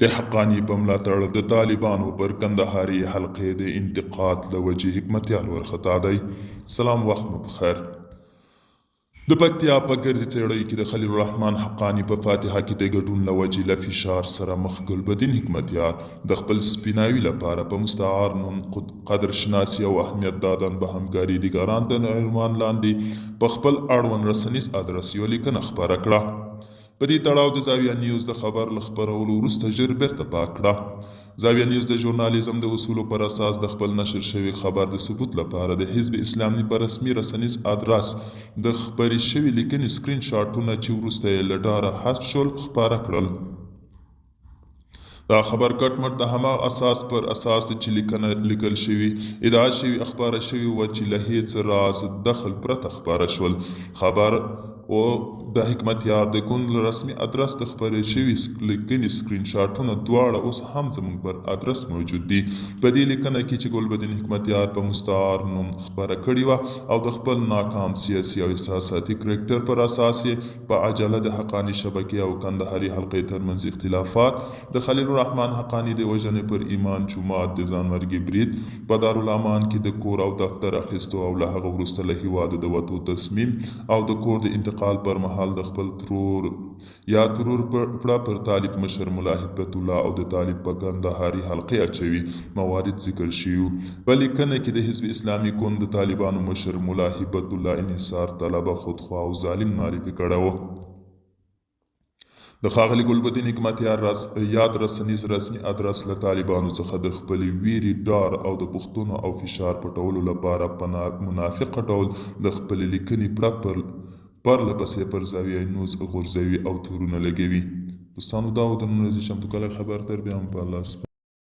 د حقانی په ملاتړ د طالبانو پر کندهاري حلقې د انتقاد له وجې حکمتیار ورخطا دی. سلام، وخت مو بخیر. د پکتیا په ګردې څېړۍ کې د خلیل الرحمن حقانی په فاتحه کې د ګډون له وجې له فشار سره مخ ګلبدین حکمتیار د خپل سپیناوي لپاره په مستعار نوم قدر شناسي او اهمیت دادن به همکاري دیګران د عنوان لاندې په خپل اړوند رسنیز ادرس یو لیکنه خپره کړه. په دې تړاو د زاویه نیوز د خبر له خپرولو وروسته ژر بیرته پاک کړه. زاویه نیوز د ژورنالیزم د اصولو پر اساس د خپل نشر شوي خبر د ثبوت لپاره د حزب اسلامي په رسمي رسنیز ادرس د خپرې شوي لیکنې سکرین شاټونه چې وروسته یې له ډاره حذف شول خپاره کړل. دا خبر کټ مټ د هماغه اساس پر اساس چې لیکنه لیکل شوي ادعا شوي اخباره شوي و چې له هیڅ راز دخل پرته خپاره شول. خبر او د حکمتیار د ګوند رسمي ادرس د خپرې شوي لیکنې سکرین شاټونه دواړه اوس هم زموږ پر ادرس موجود دي. په دې لیکنه کې چې ګلبدین حکمتیار په مستعار نوم خپره کړې وه او د خپل ناکام سیاسي او احساساتي کرکټر پر اساس یې په عجله د حقانی شبکې او کندهاري حلقې ترمنځ اختلافات، د خلیل الرحمن حقانی د وژنې پر ایمان جومات د ځانمرګي برید، په دارالامان کې د کور او دفتر اخیستو او له هغه وروسته له هیواده د وتو تصمیم او د کور د انتقال پر مهال د خپل ترور پړه پر طالب مشر ملا هبت الله او د طالب په کندهاري حلقې اچوي موارد ذکر شوي. په لیکنه کې د حزب اسلامي ګوند د طالبانو مشر ملا هبت الله انحصار طلبه، خودخواه او ظالم معرفي کړی و. د ښاغلي ګلبدین حکمتیار یاد رسنیز رسمي ادرس له طالبانو څخه د خپلې ویرې، ډار او د پوښتنو او فشار پټولو لپاره په منافقه ډول د خپلې لیکنې پرله پسې پر زاویه نیوز غورځوي او تورونه لګوي. دوستانو، دا و د نن ورځې چمتو کلی خبر. تر بیا هم په الله سپارم.